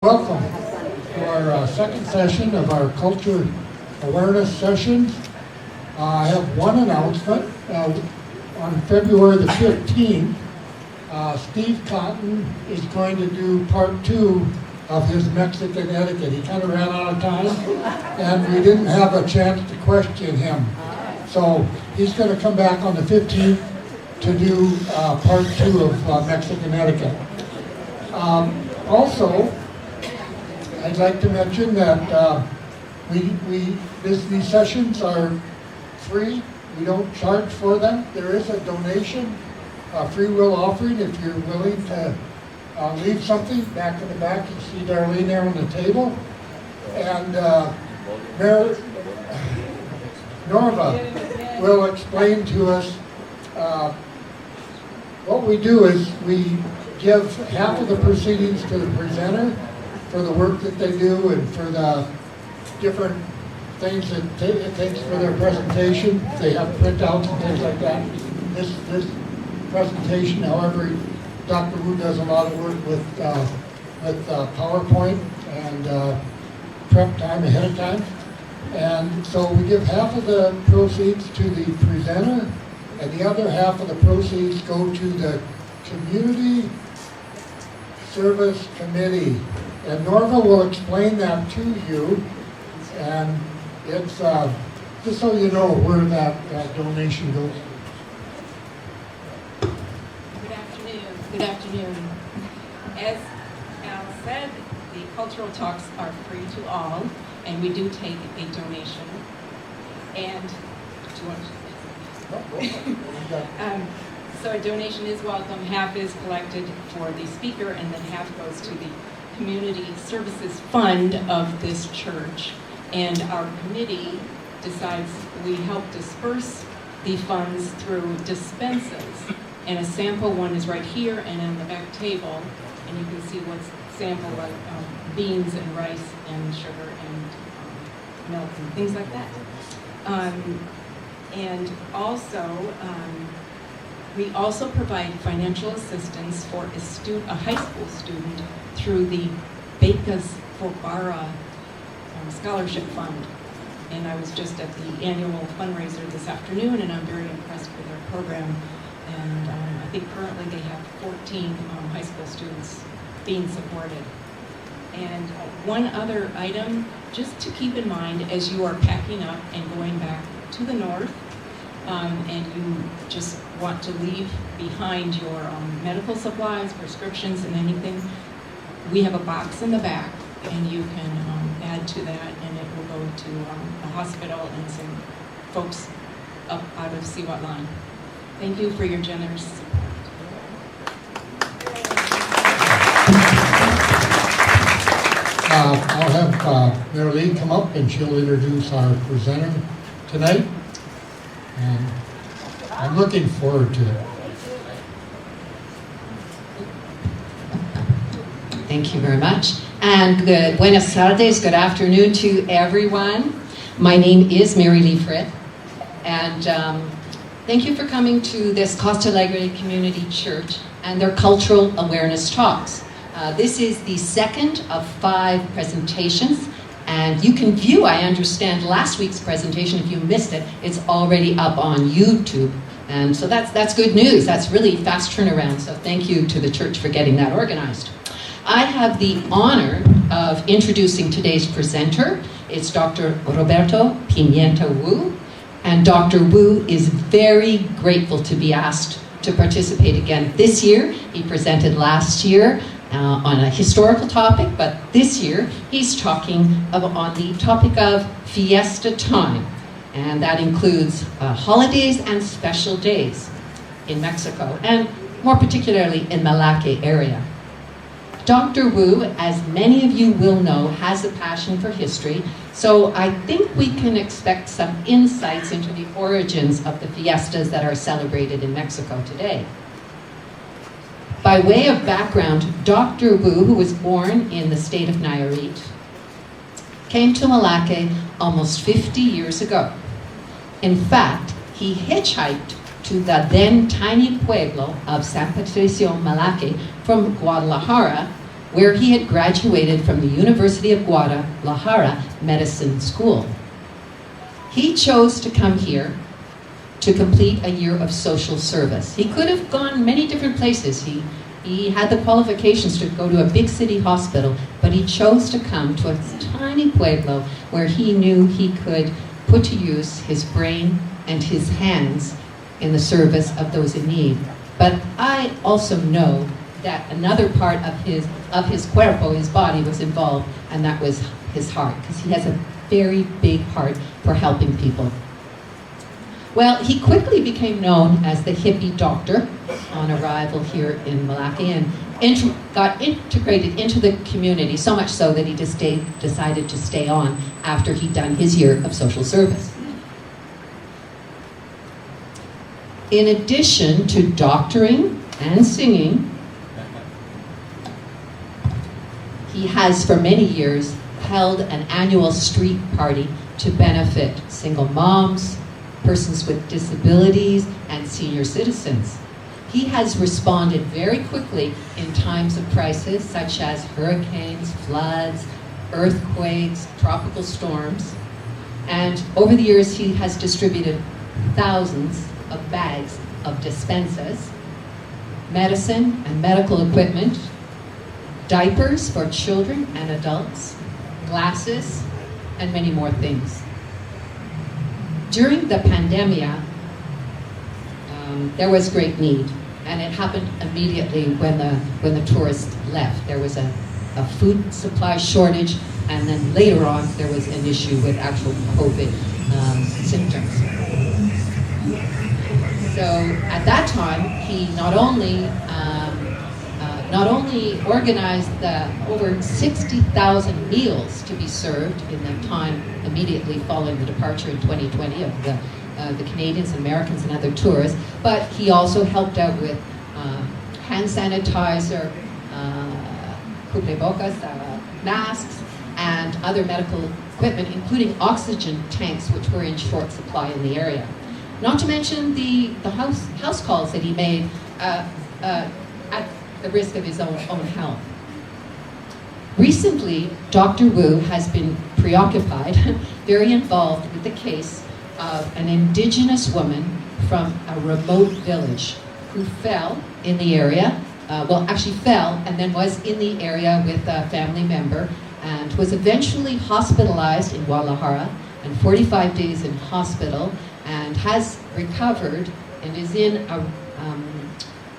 Welcome to our second session of our culture awareness sessions. I have one announcement. On February the 15th, Steve Cotton is going to do part 2 of his Mexican etiquette. He kind of ran out of time and we didn't have a chance to question him. So he's going to come back on the 15th to do part 2 of Mexican etiquette. Also, I'd like to mention that these sessions are free. We don't charge for them. There is a donation, a free will offering if you're willing to leave something back in the back. You see Darlene there on the table. And Norva will explain to us what we do is we give half of the proceedings to the presenter for the work that they do and for the different things that it takes for their presentation. They have printouts and things like that. This presentation, however, Dr. Wu does a lot of work with PowerPoint and prep time ahead of time. And so we give half of the proceeds to the presenter, and the other half of the proceeds go to the Community Service Committee. And Norva will explain that to you, and it's just so you know where that donation goes. Good afternoon. As Al said, the cultural talks are free to all, and we do take a donation. And so a donation is welcome. Half is collected for the speaker, and then half goes to the Community Services Fund of this church. And our committee decides we help disperse the funds through dispenses. And a sample one is right here and on the back table. And you can see what's sample like beans and rice and sugar and milk and things like that. And also, we also provide financial assistance for a high school student through the Becas for Barra Scholarship Fund. And I was just at the annual fundraiser this afternoon, and I'm very impressed with their program. And I think currently they have 14 high school students being supported. And one other item, just to keep in mind as you are packing up and going back to the north, and you just want to leave behind your medical supplies, prescriptions, and anything, we have a box in the back, and you can add to that, and it will go to the hospital and some folks up out of Siwat line. Thank you for your generous support. I'll have Marilee come up and she'll introduce our presenter tonight. And I'm looking forward to it. Thank you very much. And good buenas tardes, good afternoon to everyone. My name is Mary Lee Fritt, and thank you for coming to this Costa Alegre Community Church and their cultural awareness talks. This is the second of 5 presentations, and you can view, I understand, last week's presentation. If you missed it, it's already up on YouTube. And so that's good news. That's really fast turnaround. So thank you to the church for getting that organized. I have the honor of introducing today's presenter. It's Dr. Roberto Pimienta Wu. And Dr. Wu is very grateful to be asked to participate again this year. He presented last year on a historical topic, but this year he's talking on the topic of Fiesta time. And that includes holidays and special days in Mexico, and more particularly in Malacca area. Dr. Wu, as many of you will know, has a passion for history, so I think we can expect some insights into the origins of the fiestas that are celebrated in Mexico today. By way of background, Dr. Wu, who was born in the state of Nayarit, came to Malacca almost 50 years ago. In fact, he hitchhiked to the then tiny pueblo of San Patricio, Malacca, from Guadalajara where he had graduated from the University of Guadalajara Medicine School. He chose to come here to complete a year of social service. He could have gone many different places. He had the qualifications to go to a big city hospital, but he chose to come to a tiny pueblo where he knew he could put to use his brain and his hands in the service of those in need. But I also know that another part of his cuerpo, his body, was involved, and that was his heart, because he has a very big heart for helping people. Well, he quickly became known as the hippie doctor on arrival here in Malaki, and got integrated into the community, so much so that he decided to stay on after he'd done his year of social service. In addition to doctoring and singing, he has for many years held an annual street party to benefit single moms, persons with disabilities, and senior citizens. He has responded very quickly in times of crisis, such as hurricanes, floods, earthquakes, tropical storms. And over the years, he has distributed thousands of bags of dispensas, medicine and medical equipment, diapers for children and adults, glasses, and many more things. During the pandemia, there was great need, and it happened immediately when the tourists left. There was a food supply shortage, and then later on there was an issue with actual COVID symptoms. So at that time, he not only organized the over 60,000 meals to be served in the time immediately following the departure in 2020 of the Canadians and Americans and other tourists, but he also helped out with hand sanitizer, cubrebocas, masks, and other medical equipment, including oxygen tanks, which were in short supply in the area. Not to mention the house calls that he made at the risk of his own health. Recently, Dr. Wu has been preoccupied, very involved with the case of an indigenous woman from a remote village who fell in the area, actually fell and then was in the area with a family member, and was eventually hospitalized in Guadalajara and 45 days in hospital, and has recovered and is in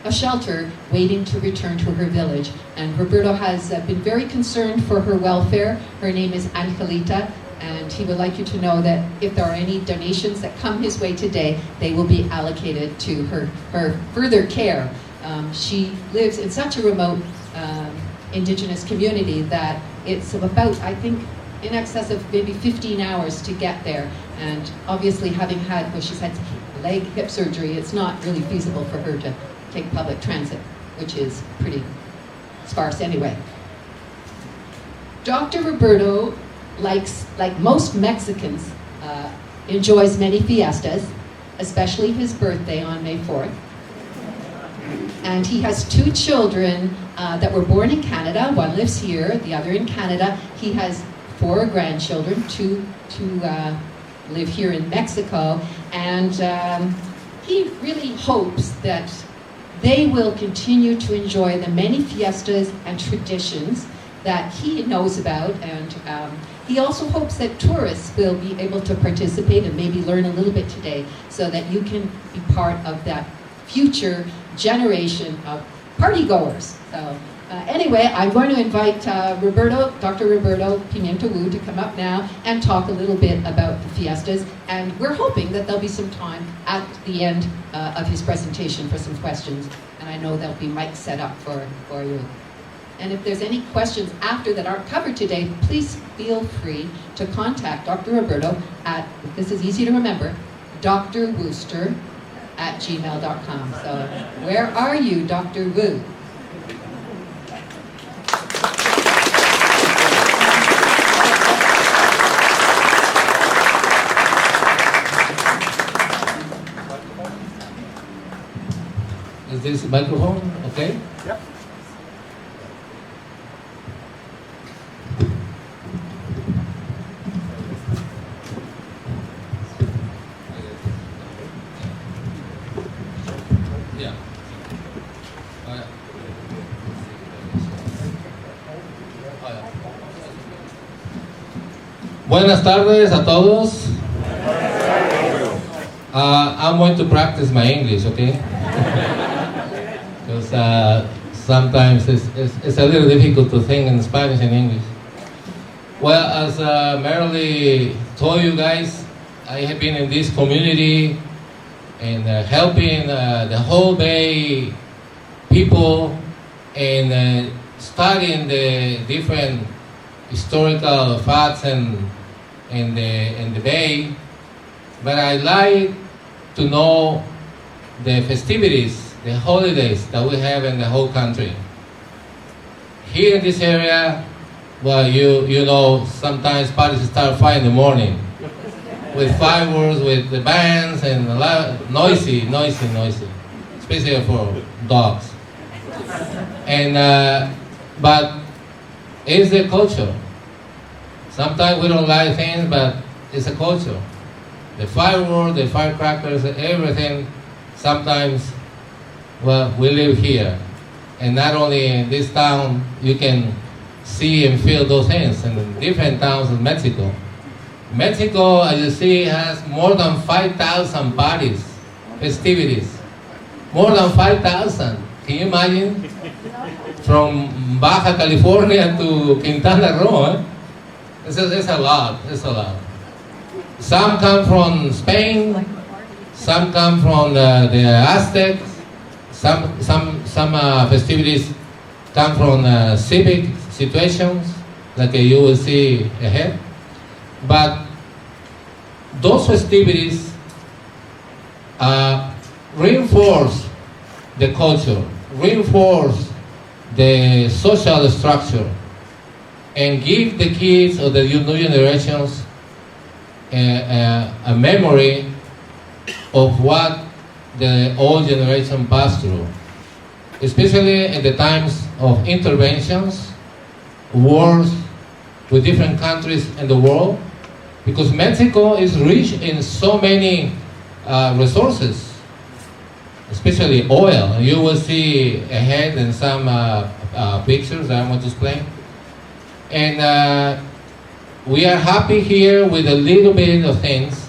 a shelter waiting to return to her village. And Roberto has been very concerned for her welfare. Her name is Angelita, and he would like you to know that if there are any donations that come his way today, they will be allocated to her further care. She lives in such a remote indigenous community that it's about, I think, in excess of maybe 15 hours to get there. And obviously she's had hip surgery, it's not really feasible for her to take public transit, which is pretty sparse anyway. Dr. Roberto, like most Mexicans, enjoys many fiestas, especially his birthday on May 4th. And he has two children that were born in Canada. One lives here, the other in Canada. He has 4 grandchildren, two live here in Mexico, and he really hopes that they will continue to enjoy the many fiestas and traditions that he knows about, and he also hopes that tourists will be able to participate and maybe learn a little bit today, so that you can be part of that future generation of partygoers. So anyway, I'm going to invite Dr. Roberto Pimienta Wu to come up now and talk a little bit about the fiestas, and we're hoping that there'll be some time at the end of his presentation for some questions, and I know there'll be mics set up for you. And if there's any questions after that aren't covered today, please feel free to contact Dr. Roberto at, this is easy to remember, drwooster@gmail.com. So where are you, Dr. Wu? Is this microphone okay? Yep. Buenas tardes a todos. I'm going to practice my English, okay? Because sometimes it's a little difficult to think in Spanish and English. Well, as Marilee told you guys, I have been in this community and helping the whole Bay people and studying the different historical facts in the Bay. But I like to know the festivities, the holidays that we have in the whole country. Here in this area, well, you know, sometimes parties start 5 in the morning with fireworks, with the bands, and a lot noisy, especially for dogs. And but it's the culture. Sometimes we don't like things, but it's a culture. The fireworks, the firecrackers, everything. Sometimes, well, we live here, and not only in this town, you can see and feel those things in different towns in Mexico. Mexico, as you see, has more than 5,000 parties, festivities. More than 5,000. Can you imagine? From Baja California to Quintana Roo, eh? It's a lot. Some come from Spain, some come from the Aztecs, some festivities come from civic situations, like you will see ahead. But those festivities reinforce the culture, reinforce the social structure, and give the kids or the new generations a memory of what the old generation passed through, especially in the times of interventions, wars with different countries in the world, because Mexico is rich in so many resources, especially oil. And you will see ahead in some pictures that I'm going to explain. And we are happy here with a little bit of things,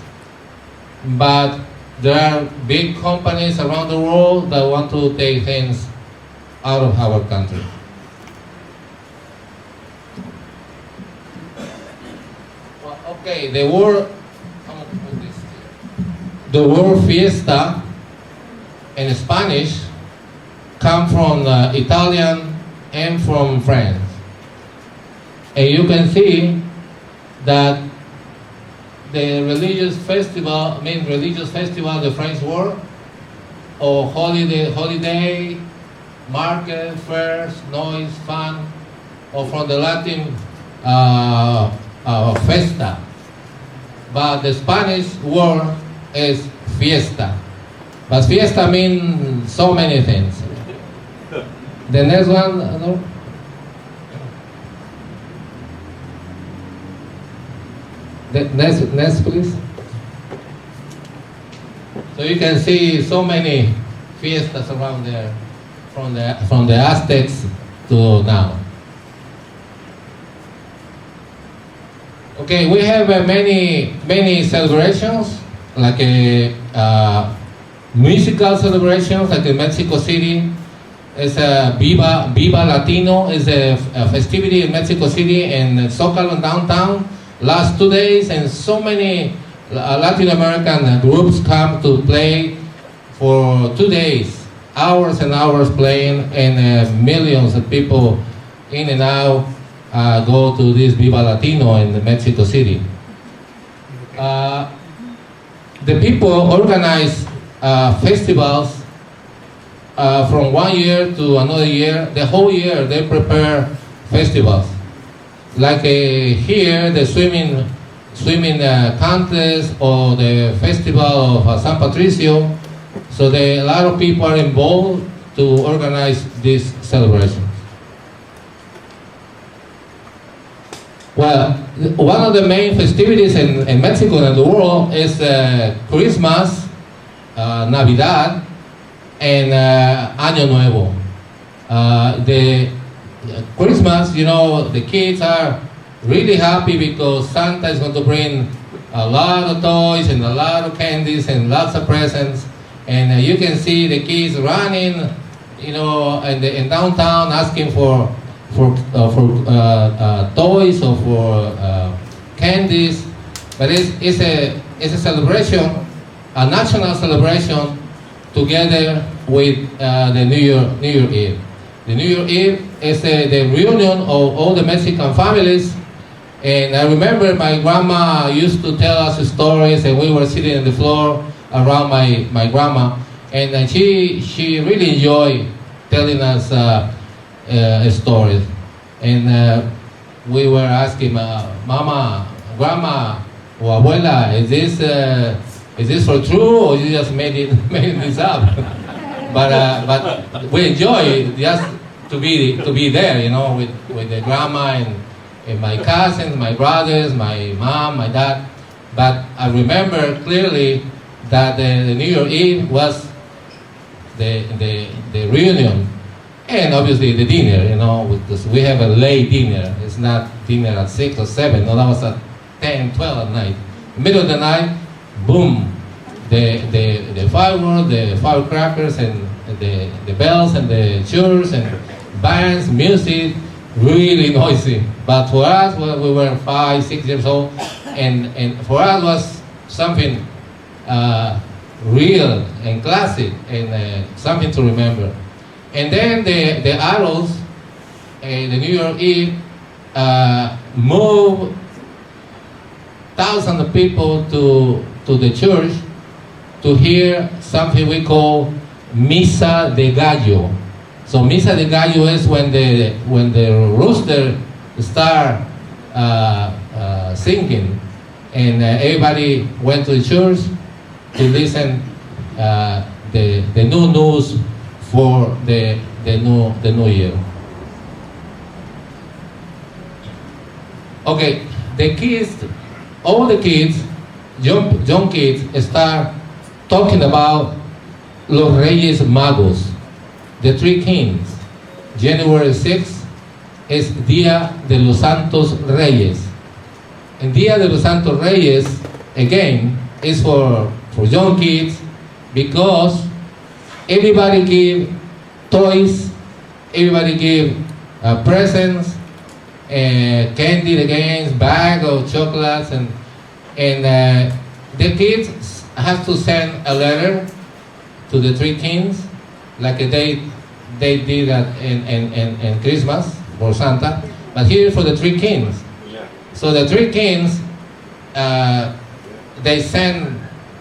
but there are big companies around the world that want to take things out of our country. Well, okay, the word Fiesta in Spanish come from Italian and from French. And you can see that the religious festival, the French word, or holiday, market, fairs, noise, fun, or from the Latin Fiesta. But the Spanish word is Fiesta. But Fiesta means so many things. The next one, no? Next, please. So you can see so many fiestas around there, from the Aztecs to now. Okay, we have many celebrations, like musical celebrations, like in Mexico City. It's a Viva Latino is a festivity in Mexico City and Zócalo downtown. Last 2 days, and so many Latin American groups come to play for 2 days, hours and hours playing, and millions of people in and out go to this Viva Latino in Mexico City. The people organize festivals from 1 year to another year. The whole year they prepare festivals. Like here, the swimming contest or the festival of San Patricio. So a lot of people are involved to organize these celebrations. Well, one of the main festivities in Mexico and the world is Christmas, Navidad, and Año Nuevo. The Christmas, you know, the kids are really happy because Santa is going to bring a lot of toys and a lot of candies and lots of presents. And you can see the kids running, you know, in downtown asking for toys or for candies. But it's a celebration, a national celebration, together with the New Year Eve. The New Year Eve is the reunion of all the Mexican families. And I remember my grandma used to tell us stories, and we were sitting on the floor around my grandma, and she really enjoyed telling us stories. And we were asking, Mama, Grandma, or Abuela, is this for true, or you just made this up? But we enjoy just to be there, you know, with the grandma and my cousins, my brothers, my mom, my dad. But I remember clearly that the New Year Eve was the reunion, and obviously the dinner, you know, because we have a late dinner. It's not dinner at 6 or 7. No, that was at 10, 12 at night. Middle of the night, boom, the fireworks, the firecrackers, and the bells, and the churches, and bands, music, really noisy. But for us, when we were 5, 6 years old, and for us was something real and classic, and something to remember. And then the adults, the New Year Eve, moved thousands of people to the church to hear something we call Misa de Gallo. So Misa de Gallo is when the rooster start singing, and everybody went to the church to listen the new news for the new year. Okay, the kids, all the kids, young kids, start talking about Los Reyes Magos, the three kings. January 6th is Dia de los Santos Reyes. And Dia de los Santos Reyes, again, is for young kids, because everybody give toys, everybody give presents, candy, the games, bag of chocolates, and the kids have to send a letter to the three kings, like they did that in Christmas for Santa, but here for the three kings. So the three kings, they send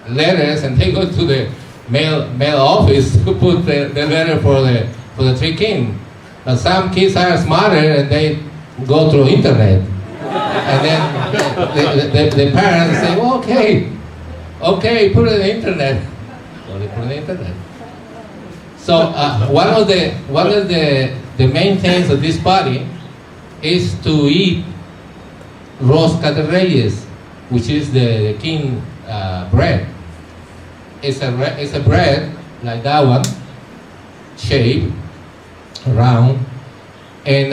letters, and they go to the mail office to put the letter for the three kings. But some kids are smarter, and they go through internet, and then the parents say, well, okay, put it on the internet. So they put it on the internet. So one of the main things of this party is to eat rosca de reyes, which is the king bread. It's a bread like that one, shape, round, and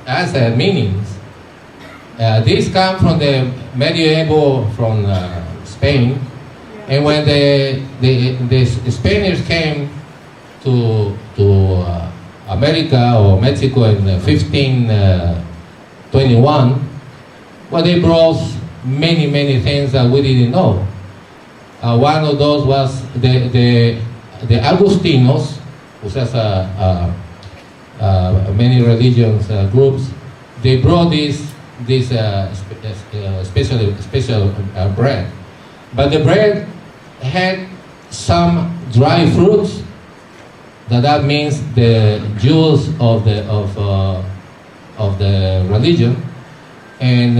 has meanings. These come from the medieval, from Spain, and when the Spaniards came to America or Mexico in 1521, well, they brought many things that we didn't know. One of those was the Agustinos, which has many religions groups. They brought this special bread, but the bread had some dry fruits. That means the jewels of the religion, and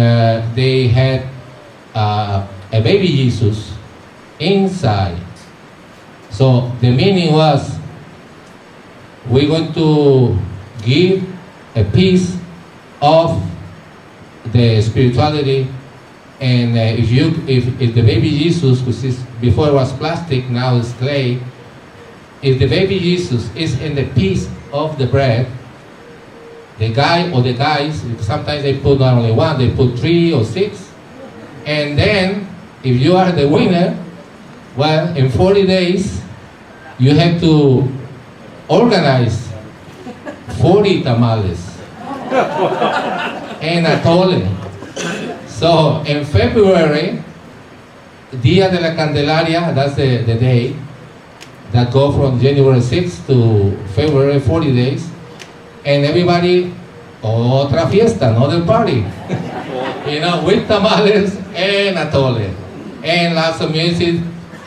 they had a baby Jesus inside. So the meaning was, we're going to give a piece of the spirituality, and if the baby Jesus, which is before it was plastic, now it's clay, if the baby Jesus is in the piece of the bread, the guy or the guys, sometimes they put not only one, they put 3 or 6. And then, if you are the winner, well, in 40 days, you have to organize 40 tamales and atole. So, in February, Dia de la Candelaria, that's the day that go from January 6th to February, 40 days. And everybody, otra fiesta, another party. With tamales and atole. And lots of music,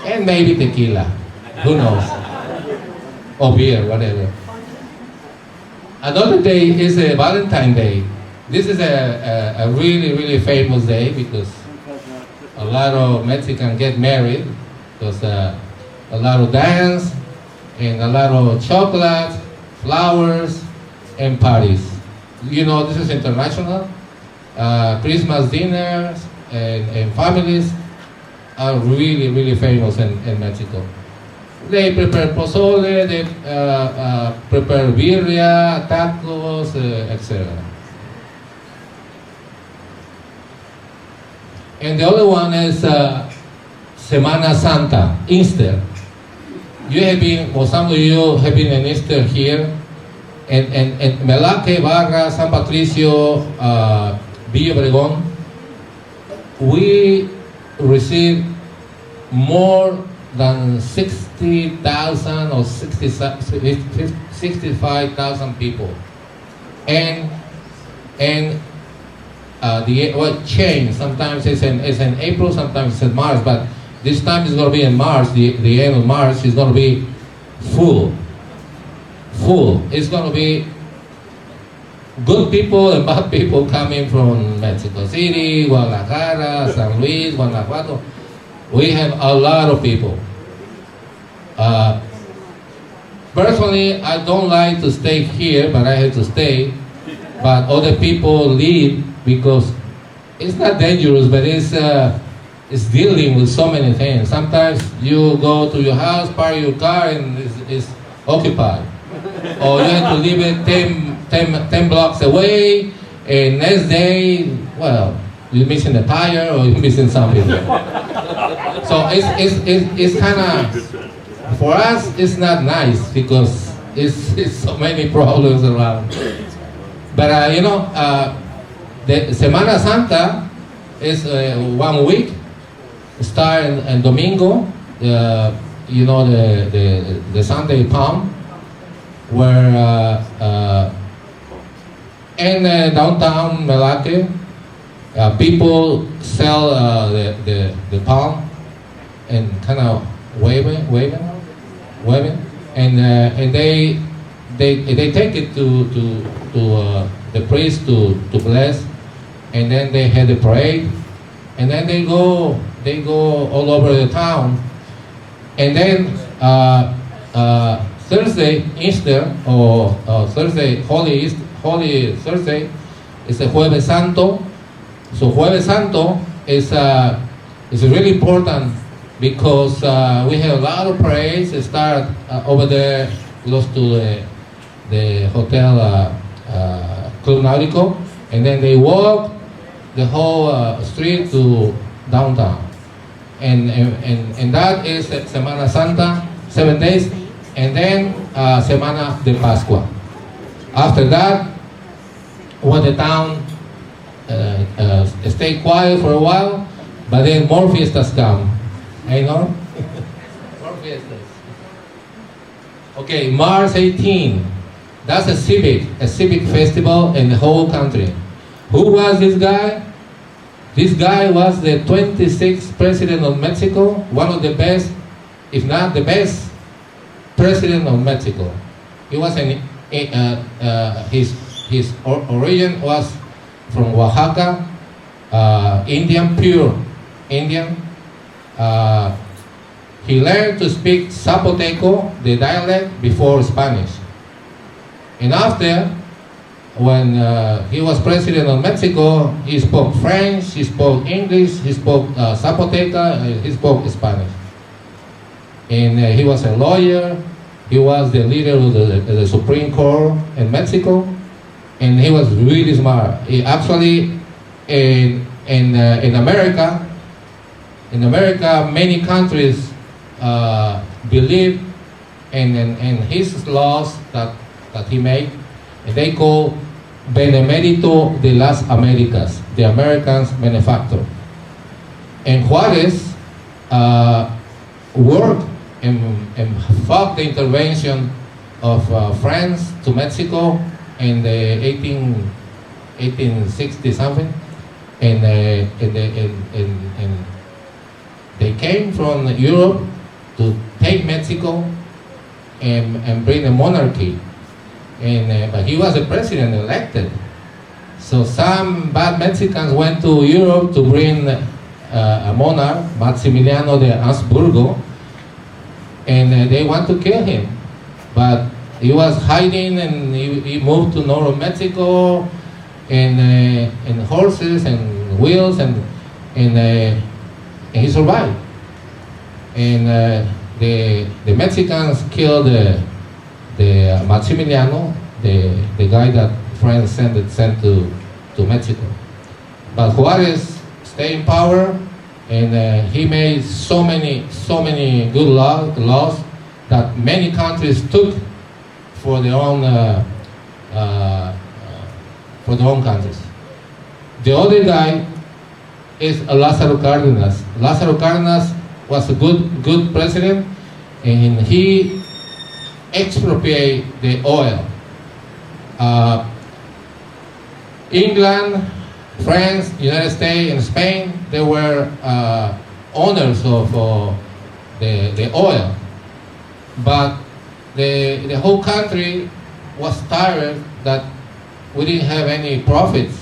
and maybe tequila. Who knows? Or beer, whatever. Another day is a Valentine's Day. This is a really, really famous day because a lot of Mexicans get married. There's a lot of dance and a lot of chocolate, flowers, and parties. This is international. Christmas dinners and families are really, really famous in Mexico. They prepare pozole, they prepare birria, tacos, etc. And the other one is Semana Santa, Easter. You have been, or some of you have been in Easter here, and Melaque, Barra, San Patricio, Villa Obregón, we receive more than 60,000 or 65,000 people. And the change, sometimes it's in April, sometimes it's in March, but this time it's going to be in March, the end of March is going to be full. It's going to be good people and bad people coming from Mexico City, Guadalajara, San Luis, Guanajuato. We have a lot of people. Personally, I don't like to stay here, but I have to stay. But other people leave because it's not dangerous, but it's dealing with so many things. Sometimes you go to your house, park your car, and it's occupied. Or you have to leave it 10 blocks away, and next day, well, you're missing a tire or you're missing something. So it's kind of, for us, it's not nice because it's so many problems around. But the Semana Santa is 1 week, start in Domingo, the Sunday Palm, where in downtown Melaque, people sell the palm and kind of waving, and they take it to the priest to bless, and then they had a parade, and then they go all over the town, and then Thursday, Easter, or Thursday, Holy Thursday, is the Jueves Santo. So Jueves Santo is really important because we have a lot of parades that start over there close to the hotel Club Nautico, and then they walk the whole street to downtown, and that is Semana Santa, 7 days, and then Semana de Pascua. After that, when the town stay quiet for a while, but then more fiestas come. More fiestas. Okay, March 18. That's a civic festival in the whole country. Who was this guy? This guy was the 26th president of Mexico, one of the best, if not the best, president of Mexico. He was his origin was from Oaxaca, Indian, pure Indian. He learned to speak Zapoteco, the dialect, before Spanish. And after, when he was president of Mexico, he spoke French, he spoke English, he spoke Zapoteca, he spoke Spanish. And he was a lawyer, he was the leader of the Supreme Court in Mexico, and he was really smart. He actually, in America, many countries believe in his laws that he made, and they call Benemérito de las Américas, the Americans benefactor. And Juarez worked and fought the intervention of France to Mexico in the 1860 something, and they came from Europe to take Mexico and bring a monarchy. But he was a president elected. So some bad Mexicans went to Europe to bring a monarch, Maximiliano de Habsburgo, and they want to kill him. But he was hiding, and he moved to northern Mexico in horses and wheels, and he survived. And the Mexicans killed the Maximiliano, the guy that France sent to Mexico. But Juarez stayed in power, and he made so many good laws that many countries took for their own countries. The other guy is Lázaro Cárdenas. Lázaro Cárdenas was a good president, and he expropriate the oil. England, France, United States, and Spain, they were owners of the oil. But the whole country was tired that we didn't have any profits.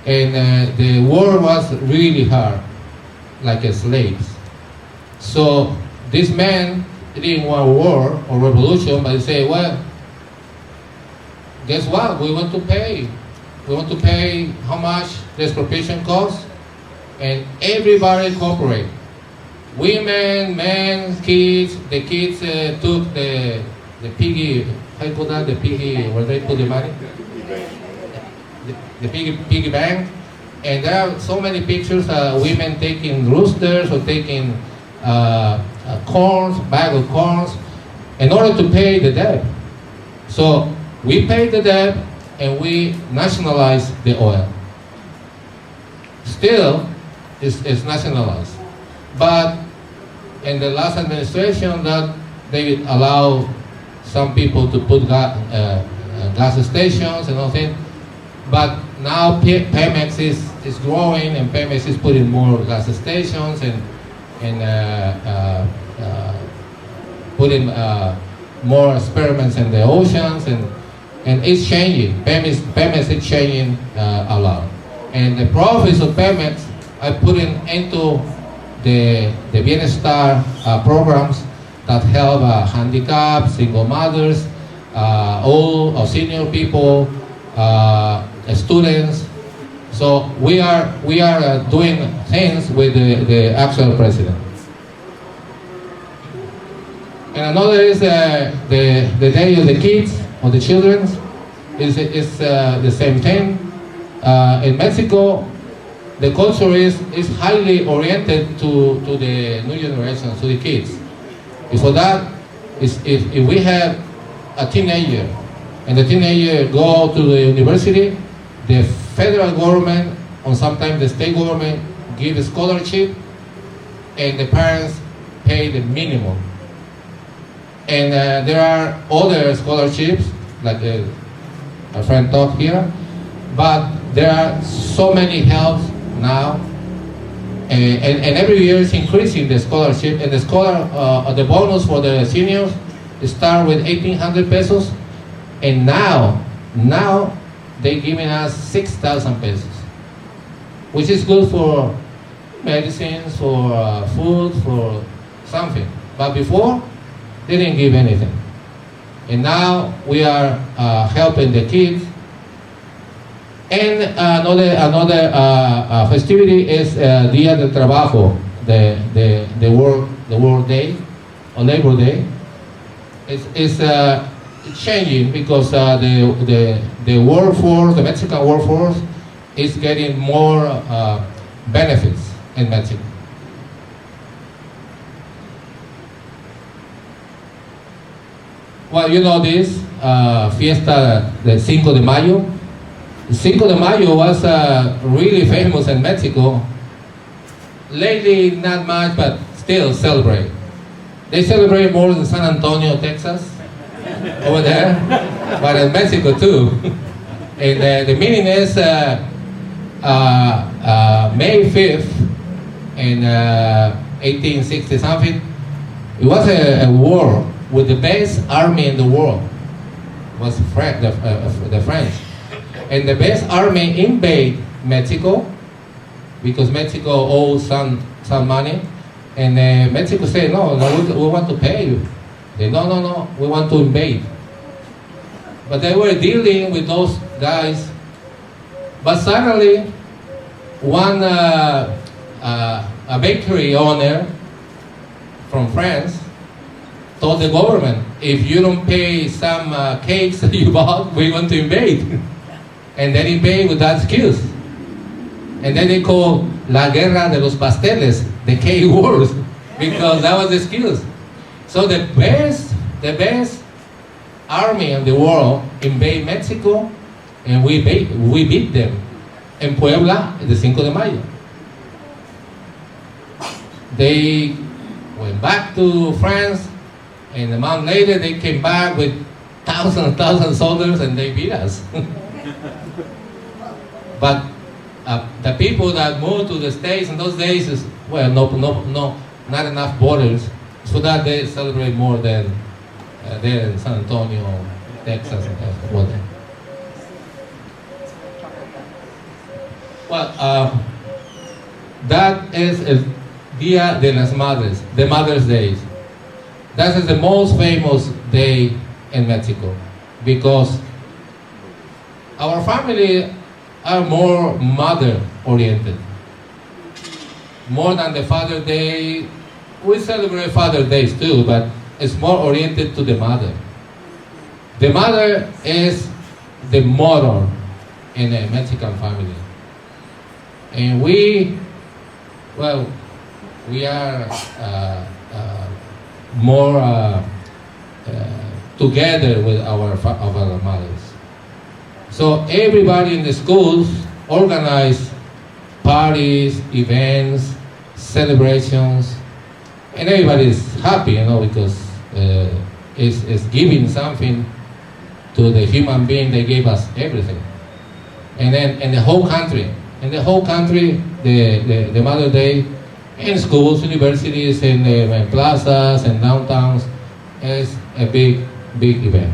And the war was really hard, like slaves. So this man didn't want war or revolution, but he said, well, guess what? We want to pay. We want to pay how much the expropriation costs, and everybody cooperate. Women, men, kids. The kids took the piggy. How you put that? The piggy where they put the money. The piggy bank. And there are so many pictures. Women taking roosters or taking corns, bag of corns, in order to pay the debt. So we paid the debt and we nationalized the oil. Still, it's nationalized. But in the last administration, that they allow some people to put gas stations and all that. But now Pemex is growing, and Pemex is putting more gas stations and putting more experiments in the oceans, and it's changing. Pemex is changing a lot. And the profits of Pemex are putting into the Bienestar programs that help handicapped, single mothers, old or senior people, students. So we are doing things with the actual president. And another is the Day of the Kids or the Children. Is the same thing. In Mexico, the culture is highly oriented to the new generation, to the kids. And for that, if we have a teenager, and the teenager go to the university, the federal government, or sometimes the state government, give a scholarship, and the parents pay the minimum. And there are other scholarships, like a friend talked here, but there are so many helps now, and every year is increasing the scholarship, and the bonus for the seniors start with 1,800 pesos, and now they're giving us 6,000 pesos, which is good for medicines, for food, for something. But before, they didn't give anything. And now we are helping the kids. And another festivity is Día del Trabajo, the work day or Labor Day. It's it's changing because the workforce, the Mexican workforce, is getting more benefits in Mexico. Well, you know this Fiesta, the Cinco de Mayo. Cinco de Mayo was really famous in Mexico. Lately, not much, but still celebrate. They celebrate more in San Antonio, Texas, over there, but in Mexico too. And the meaning is May 5th in 1860 something. It was a war with the best army in the world. It was the French. And the best army invade Mexico because Mexico owes some money. And Mexico said, no, we want to pay you. They no, we want to invade. But they were dealing with those guys. But suddenly, one a bakery owner from France told the government, if you don't pay some cakes that you bought, we're going to invade. And they invade with that excuse. And then they call La Guerra de los Pasteles, the cake wars, because that was the excuse. So the best army in the world invade Mexico, and we beat them in Puebla the Cinco de Mayo. They went back to France, and a month later they came back with thousands soldiers, and they beat us. But the people that moved to the States in those days is, well, not enough borders, so that they celebrate more than there in San Antonio, Texas, and whatever. Well, that is el Día de las Madres, the Mother's Day. That is the most famous day in Mexico because our family are more mother-oriented. More than the Father Day. We celebrate Father Days too, but it's more oriented to the mother. The mother is the mother in a Mexican family. And we are more together with our mothers. So everybody in the schools organize parties, events, celebrations, and everybody is happy, because it's giving something to the human being. They gave us everything. And then in the whole country, the Mother Day, in schools, universities, in plazas, and downtowns, is a big event.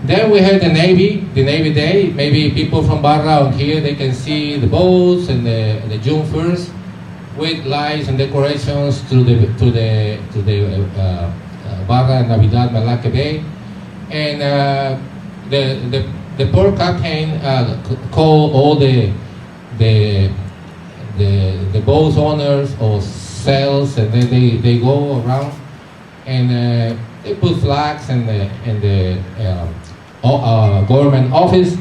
Then we had the Navy Day. Maybe people from Barra on here, they can see the boats and the June 1st with lights and decorations to the Barra and Navidad Malaque Bay. And the port captain called all the boat owners or sails, and then they go around and they put flags in the government office,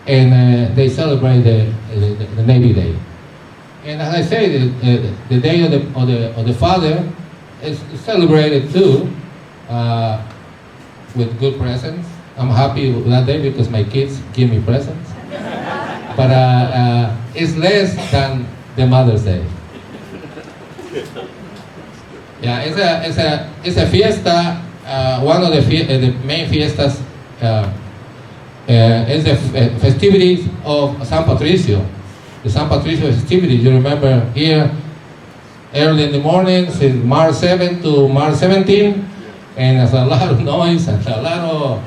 and they celebrate the Navy Day. And as I say, the Day of the Father is celebrated too with good presents. I'm happy with that day because my kids give me presents. But it's less than the Mother's Day. Yeah, it's a fiesta. One of the main fiestas is the festivities of San Patricio. The San Patricio festivities. You remember here early in the morning, since March 7 to March 17, and there's a lot of noise and a lot of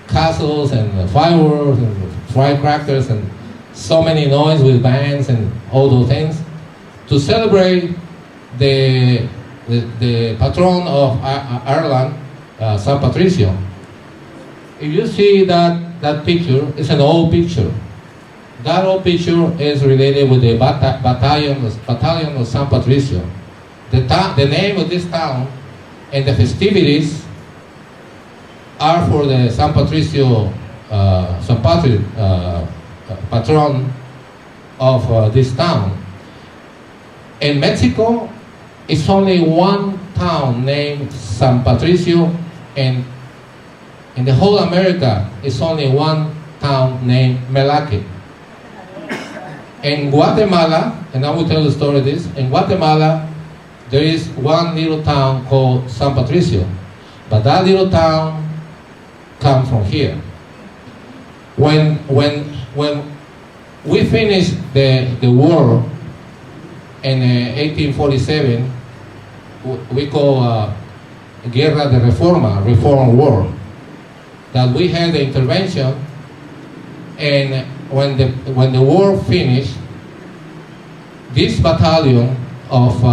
castles and fireworks and firecrackers and so many noise with bands and all those things to celebrate the patron of Ireland, San Patricio. If you see that picture, it's an old picture. That old picture is related with the battalion of San Patricio. The name of this town and the festivities are for the San Patricio, San Patrick patron of this town. In Mexico, it's only one town named San Patricio, and in the whole America, it's only one town named Melaque. In Guatemala, and I will tell the story of this, in Guatemala, there is one little town called San Patricio, but that little town comes from here. When we finished the war in 1847, we call Guerra de Reforma, Reform War, that we had the intervention, and when the war finished, this battalion of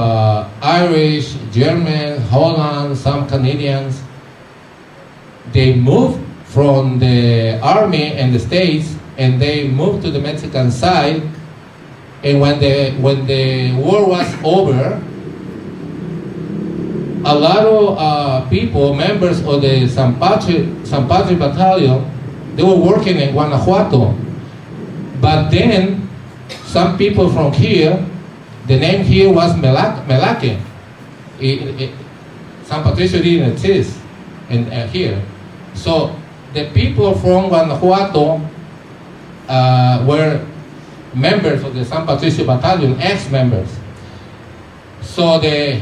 Irish, German, Holland, some Canadians, they moved from the army in the States, and they moved to the Mexican side. And when the war was over, a lot of people, members of the San Patrick Battalion, they were working in Guanajuato. But then, some people from here, the name here was Melaque. San Patricio didn't exist here. So the people from Guanajuato were members of the San Patricio Battalion, ex-members. So the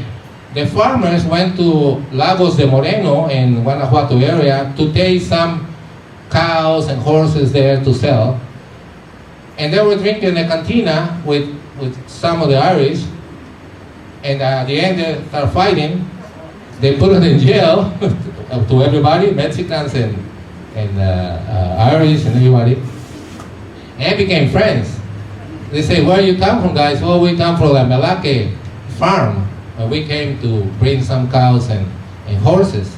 farmers went to Lagos de Moreno in Guanajuato area to take some cows and horses there to sell. And they were drinking a cantina with some of the Irish, and at the end they started fighting. They put it in jail to everybody, Mexicans and Irish and everybody, and became friends. They say, where you come from, guys? Well, we come from the Melaque farm, and we came to bring some cows and horses.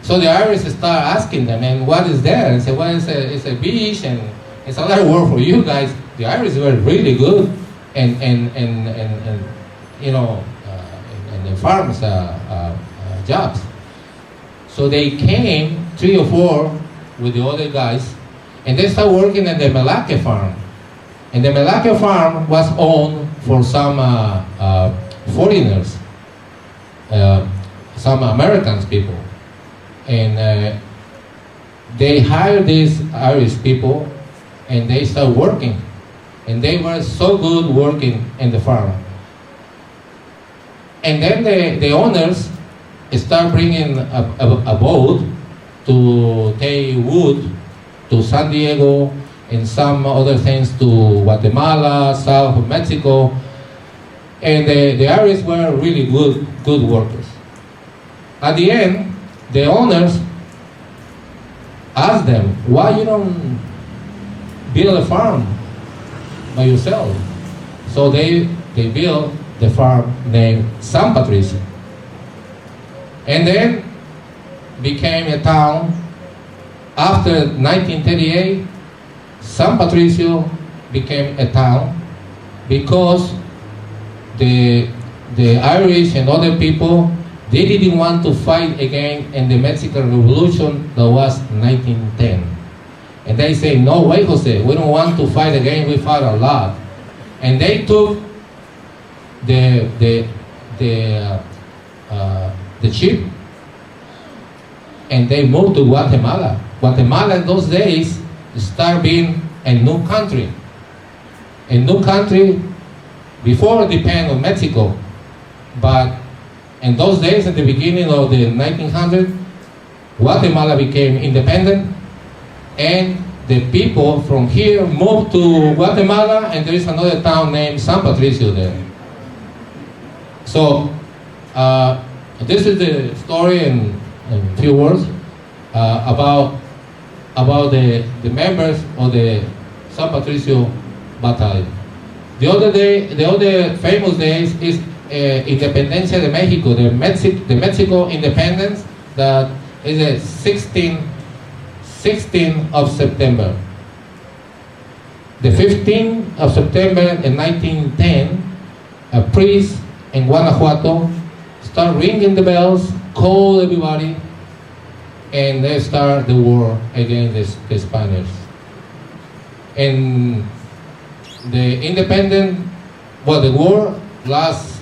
So the Irish start asking them, and what is there? And say, well, it's a beach, and it's a lot of work for you guys. The Irish were really good, and you know, in the farms jobs. So they came, 3 or 4, with the other guys, and they started working in the Melaque farm. And the Melaque farm was owned for some foreigners, some Americans people. And they hired these Irish people, and they started working. And they were so good working in the farm. And then the owners start bringing a boat to take wood to San Diego and some other things to Guatemala, south of Mexico. And the Irish were really good workers. At the end, the owners asked them, why you don't build a farm by yourself? So they built the farm named San Patricio. And then became a town. After 1938, San Patricio became a town because the Irish and other people, they didn't want to fight again in the Mexican Revolution that was 1910. And they say, no way, Jose, we don't want to fight again, we fought a lot. And they took the ship and they moved to Guatemala. Guatemala in those days started being a new country. A new country before it depended on Mexico. But in those days, at the beginning of the 1900s, Guatemala became independent, and the people from here moved to Guatemala, and there is another town named San Patricio there. So this is the story in a few words about the members of the San Patricio Battalion. The other famous days is Independencia de Mexico, the Mexico independence, that is the 16th of September. The 15th of September in 1910, a priest in Guanajuato started ringing the bells, called everybody, and they start the war against the Spaniards. And the independent, well, the war lasts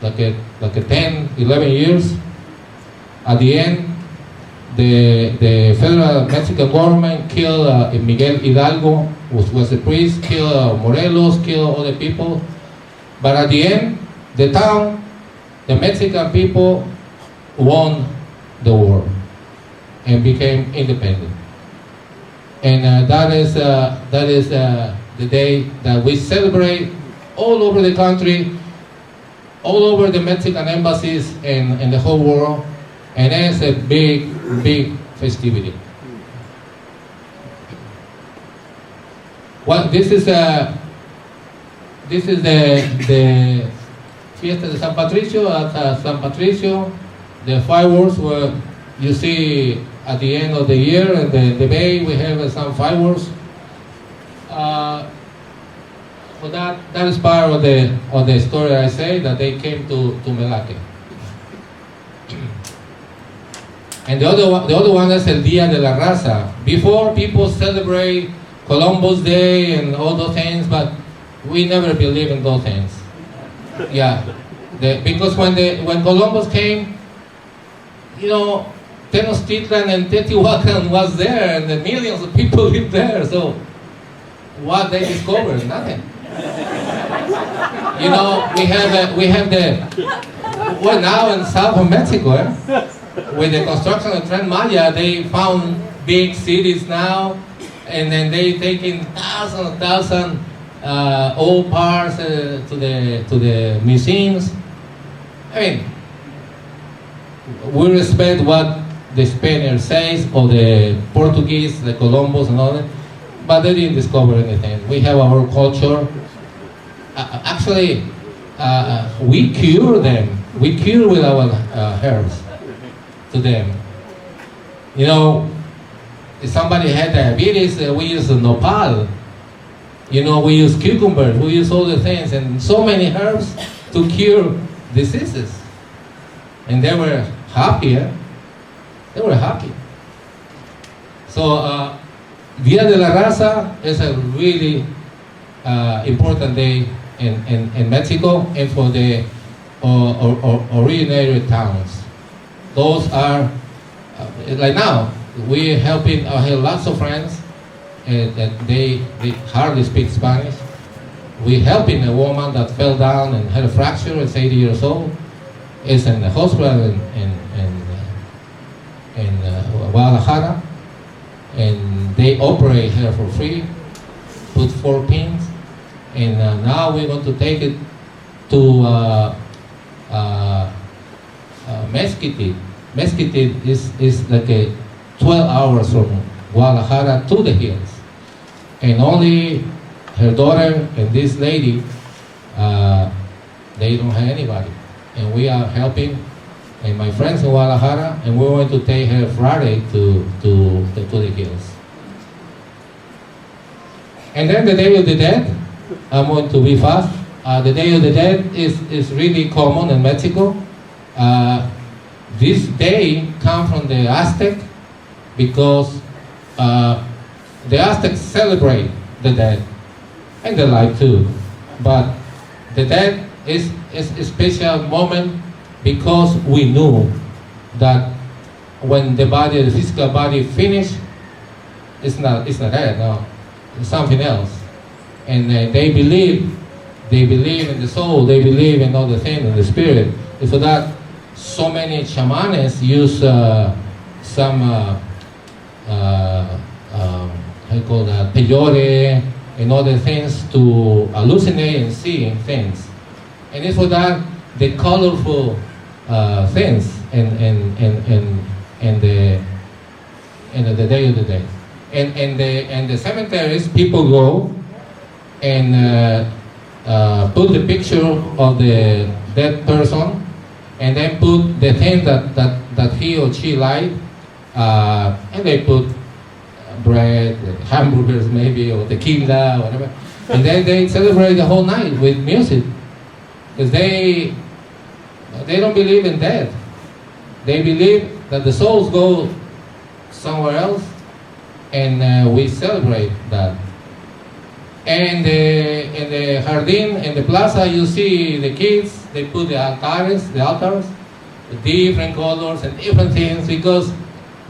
like a 10, 11 years. At the end, the federal Mexican government killed Miguel Hidalgo, who was a priest, killed Morelos, killed other people. But at the end, the town, the Mexican people won the war and became independent. And that is the day that we celebrate all over the country, all over the Mexican embassies and the whole world. And it's a big, big festivity. Well, this is the Fiesta de San Patricio at San Patricio. The fireworks were, you see at the end of the year in the bay we have some fireworks. So that is part of the story I say, that they came to Melake. And the other one is El Día de la Raza. Before, people celebrate Columbus Day and all those things, but we never believe in those things. Yeah, because when Columbus came, you know, Tenochtitlan and Teotihuacan was there, and the millions of people lived there. So, what they discovered? Nothing. You know, we have well, now in south of Mexico, with the construction of Tren Maya, they found big cities now, and then they taking thousands old parts to the museums. I mean, we respect what the Spaniards says, or the Portuguese, the Columbus and all that, but they didn't discover anything. We have our culture. Actually, we cure them. We cure with our herbs to them. You know, if somebody had diabetes, we use nopal. You know, we use cucumbers, we use all the things, and so many herbs to cure diseases. And they were happy, They were happy. So, Día de la Raza is a really important day in Mexico and for the originated towns. Those are, like now, we're helping, I have lots of friends that they hardly speak Spanish. We're helping a woman that fell down and had a fracture, is 80 years old, is in the hospital in Guadalajara, and they operate her for free, put 4 pins, and now we're going to take it to Mesquite. Mesquite is like a 12 hours from Guadalajara to the hills. And only her daughter and this lady, they don't have anybody. And we are helping, and my friends in Guadalajara, and we're going to take her Friday to the hills. And then the Day of the Dead, I'm going to be fast. The Day of the Dead is really common in Mexico. This day comes from the Aztec because the Aztecs celebrate the dead and the life too. But the dead is a special moment because we knew that when the physical body finished, it's not dead, no, it's something else. And they believe in the soul, they believe in all the things, in the spirit. And for that, so many shamans use some how you call that, peyote and other things to hallucinate and see things. And it's for that the colorful things and the Day of the Dead. And the cemeteries, people go and put the picture of the dead person, and then put the thing that he or she liked, and they put bread, hamburgers maybe, or tequila, or whatever. And then they celebrate the whole night with music, because they don't believe in death. They believe that the souls go somewhere else, and we celebrate that. And in the jardín, in the plaza, you see the kids, they put the altars, different colors and different things, because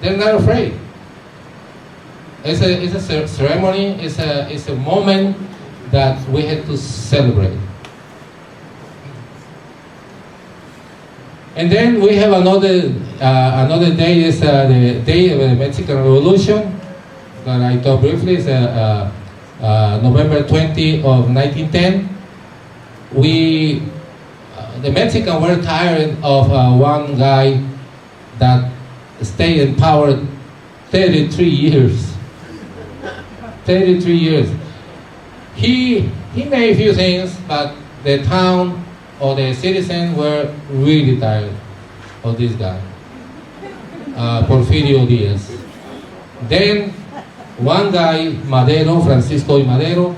they're not afraid. It's a ceremony, it's a moment that we have to celebrate. And then we have another day, is the day of the Mexican Revolution, that I talked briefly. It's November 20 of 1910. The Mexicans were tired of one guy that stayed in power 33 years. 33 years. He made a few things, but the town or the citizens were really tired of this guy, Porfirio Diaz. Then one guy, Madero, Francisco Madero,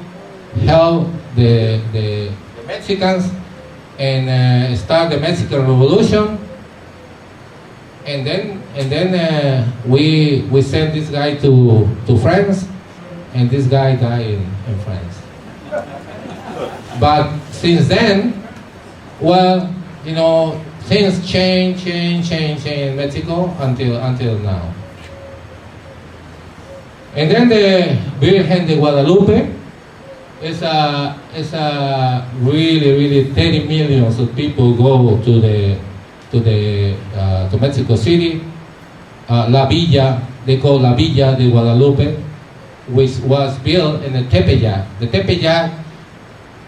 helped the Mexicans and start the Mexican Revolution. And then we sent this guy to France, and this guy died in France. But since then, well, you know, things change in Mexico until now. And then the Virgen de Guadalupe is a really 30 millions of people go to Mexico City. La Villa, they call La Villa de Guadalupe, which was built in the Tepeyac. The Tepeyac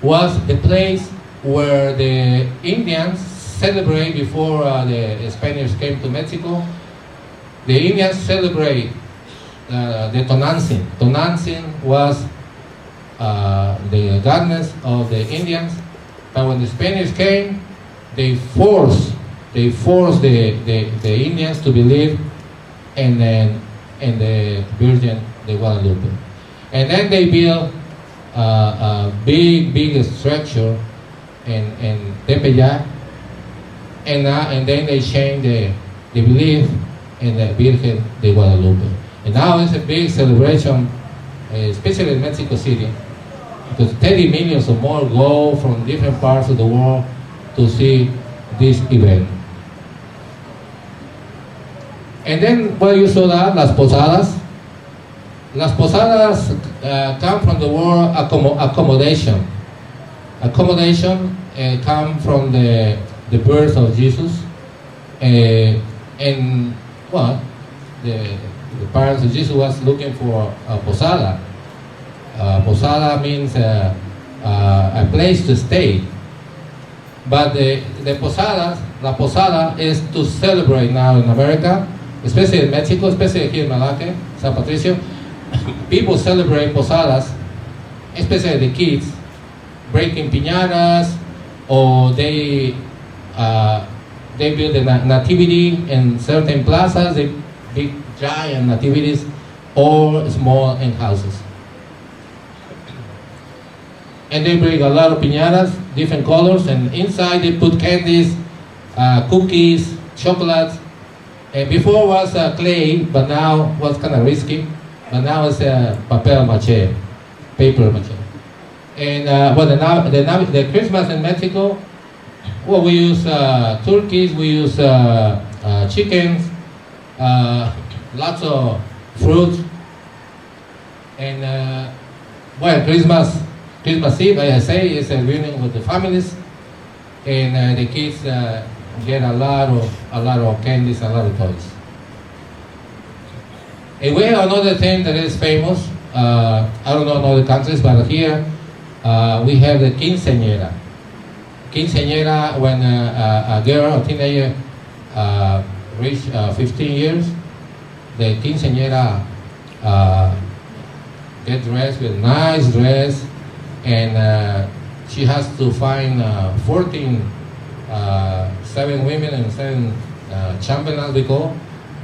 was the place where the Indians celebrate before the Spaniards came to Mexico. The Indians celebrate the Tonantzin. Tonantzin was the goddess of the Indians, but when the Spaniards came, they forced the Indians to believe in the Virgin de Guadalupe, and then they built a big structure in Tepeyac, and then they changed the belief in the Virgen de Guadalupe. And now it's a big celebration, especially in Mexico City, because 30 million or more go from different parts of the world to see this event. And then, well, you saw that, Las Posadas. Las Posadas come from the word accommodation. Accommodation come from the birth of Jesus. And, well, the parents of Jesus was looking for a posada. Posada means a place to stay. But the posadas, la posada is to celebrate now in America, especially in Mexico, especially here in Malaque, San Patricio. People celebrate posadas, especially the kids, breaking piñatas, or they build a nativity in certain plazas, they big giant nativities, or small in houses. And they bring a lot of piñatas, different colors, and inside they put candies, cookies, chocolates. And before was clay, but now was kind of risky. But now it's papel mache, paper mache. And well, the Christmas in Mexico, well, we use turkeys, we use chickens, lots of fruit, and well, Christmas Eve, I say, is a reunion with the families, and the kids get a lot of candies, a lot of toys. And we have another thing that is famous. I don't know in other countries, but here we have the quinceañera. Quinceañera, when a girl, a teenager, reach 15 years, the quinceañera get dressed with nice dress, and she has to find 7 women and 7 champions, we call,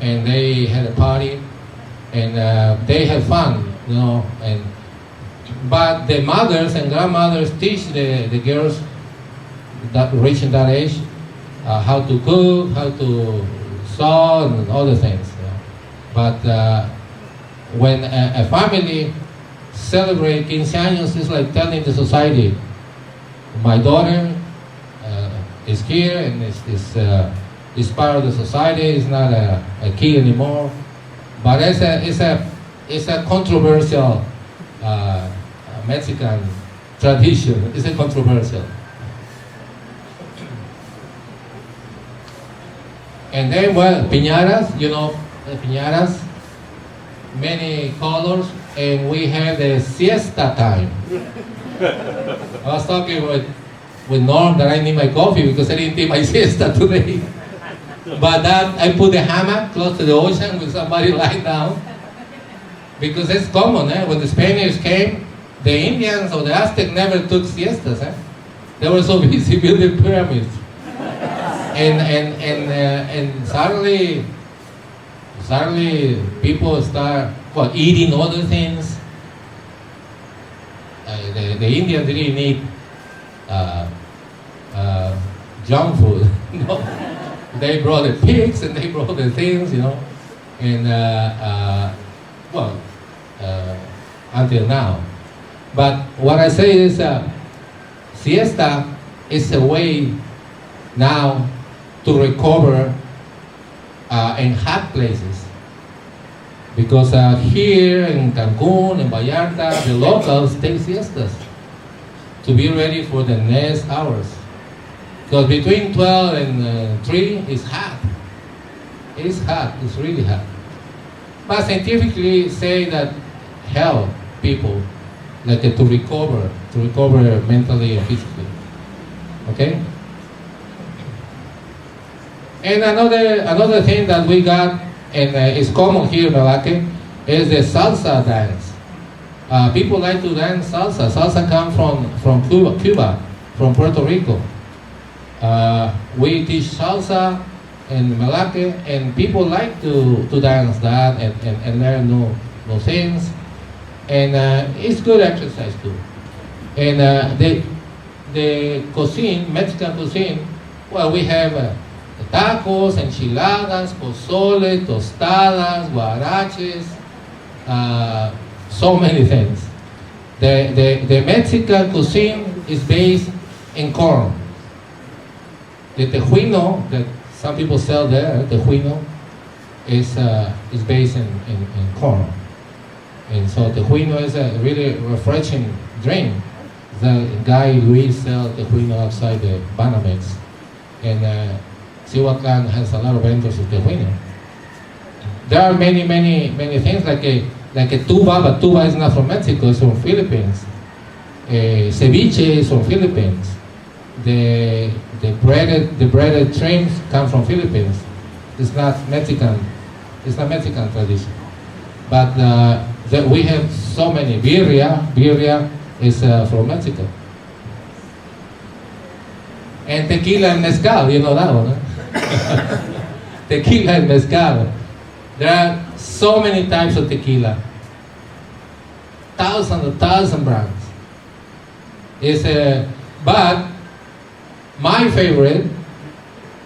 and they had a party, and they have fun, you know. But the mothers and grandmothers teach the girls that reaching that age how to cook, how to saw and other things. You know. But when a family celebrate 15 años, it's like telling the society, my daughter is here and is part of the society. It's not a kid anymore. But it's a controversial Mexican tradition. It's a controversial. And then, well, piñatas, you know, the piñatas, many colors, and we have the siesta time. I was talking with Norm that I need my coffee because I didn't take my siesta today. But that I put the hammock close to the ocean with somebody lying down. Because it's common, when the Spaniards came, the Indians or the Aztecs never took siestas. They were so busy building pyramids. And suddenly people start eating other things. The Indians didn't eat junk food. No. They brought the pigs and they brought the things, you know, and until now. But what I say is, siesta is a way now to recover in hot places. Because here in Cancun, in Vallarta, the locals take siestas to be ready for the next hours. Because between 12 and 3 is hot. It's hot, it's really hot. But scientifically say that help people like to recover mentally and physically. Okay? And another thing that we got, and is common here in Malacca, is the salsa dance. People like to dance salsa. Salsa comes from Cuba, from Puerto Rico. We teach salsa in Malacca, and people like to dance that and learn new things. And it's good exercise too. And the cuisine, Mexican cuisine, well, we have tacos, enchiladas, pozole, tostadas, guaraches, so many things. The Mexican cuisine is based in corn. The tejuino that some people sell there, tejuino, is based in corn. And so tejuino is a really refreshing drink. The guy Luis sells tejuino outside the Banamex. And Cihuatlan has a lot of vendors of tejuino. There are many things like a tuba, but tuba is not from Mexico, it's from Philippines. Ceviche is from Philippines. The breaded shrimps come from Philippines. It's not Mexican tradition. But we have so many. Birria is from Mexico. And tequila and mezcal, you know that one, huh? Tequila and mezcal. There are so many types of tequila. Thousand brands. But my favorite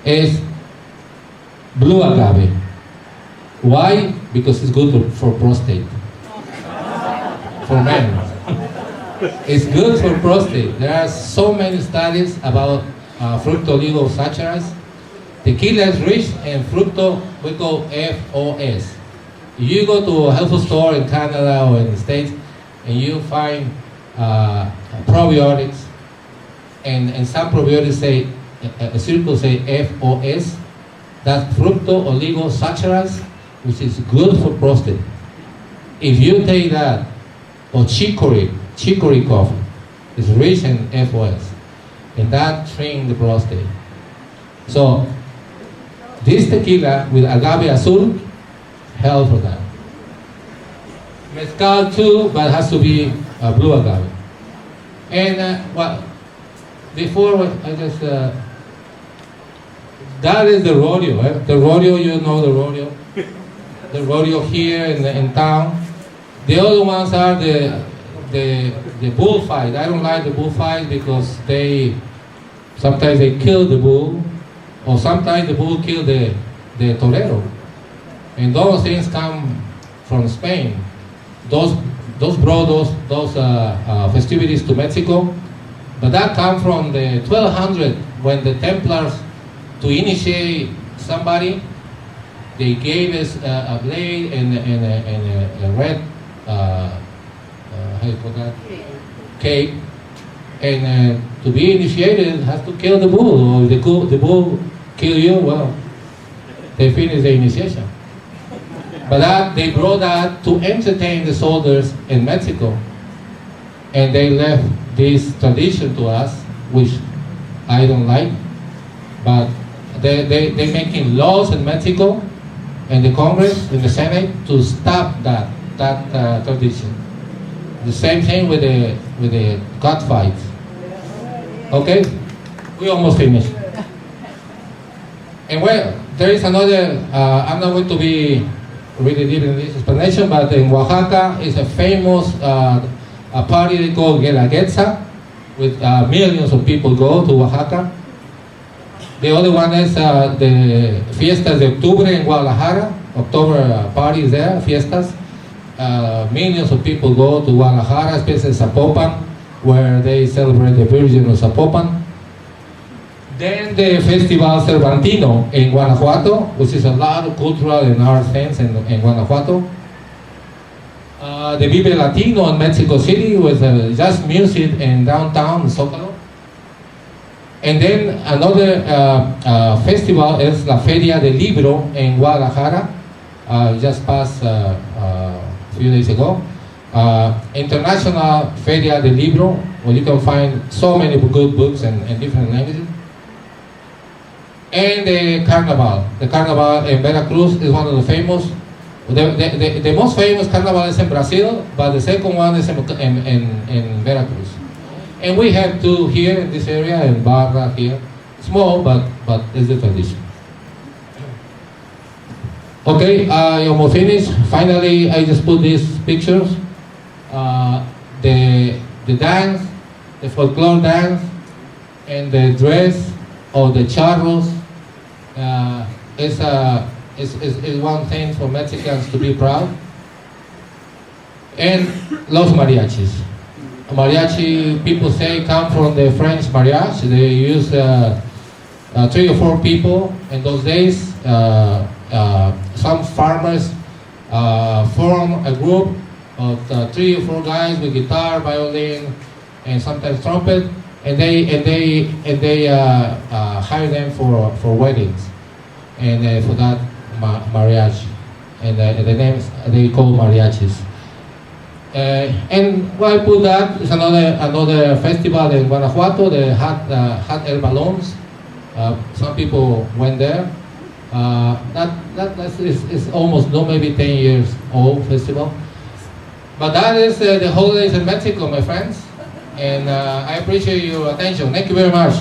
is blue agave. Why? Because it's good for prostate. For men. It's good for prostate. There are so many studies about fructooligosaccharides. Tequila is rich in fructo, we call FOS. You go to a health food store in Canada or in the States and you find probiotics, and some probiotics say, a circle say FOS, that's fructooligosaccharides, which is good for prostate. If you take that, or chicory coffee, is rich in FOS, and that shrinks the prostate. So, this tequila with agave azul helps for that. Mezcal too, but it has to be blue agave. And before I just, that is the rodeo. Eh? The rodeo, you know the rodeo. The rodeo here in town. The other ones are the bullfight. I don't like the bullfight because sometimes they kill the bull, or sometimes the bull kill the the torero. And those things come from Spain. Those brought those festivities to Mexico, but that come from the 1200 when the Templars, to initiate somebody, they gave us a blade and a red how you call that? Cake, and to be initiated has to kill the bull, or if the bull kill you, well, they finish the initiation. But that, they brought that to entertain the soldiers in Mexico. And they left this tradition to us, which I don't like. But they're making laws in Mexico, in the Congress, in the Senate, to stop that tradition. The same thing with the cockfights. Okay? We almost finished. And well, there is another, I'm not going to be really deep in this explanation, but in Oaxaca is a famous a party they call Guelaguetza, with millions of people go to Oaxaca. The other one is the Fiesta de Octubre in Guadalajara, October parties there, fiestas. Millions of people go to Guadalajara, especially Zapopan, where they celebrate the Virgin of Zapopan. Then the Festival Cervantino in Guanajuato, which is a lot of cultural and art things in Guanajuato. The Vive Latino in Mexico City with just music in downtown Zócalo. And then another festival is La Feria del Libro in Guadalajara, just passed a few days ago. International Feria del Libro, where you can find so many good books in different languages. And the Carnival. The Carnival in Veracruz is one of the famous. The most famous Carnival is in Brazil, but the second one is in Veracruz. And we have two here in this area, in Barra here. Small, but it's the tradition. Okay, I almost finished. Finally, I just put these pictures. The dance, the folklore dance, and the dress of the charros is one thing for Mexicans to be proud. And los mariachis. Mariachi, people say, come from the French mariage. They use 3 or 4 people in those days. Some farmers form a group of 3 or 4 guys with guitar, violin, and sometimes trumpet, and they hire them for weddings, and for that mariachi, and the names they call mariachis. And why I put that is another festival in Guanajuato, the Hot Air Balloons. Some people went there. That is almost maybe 10 years old festival. But that is the holidays in Mexico, my friends. And I appreciate your attention. Thank you very much.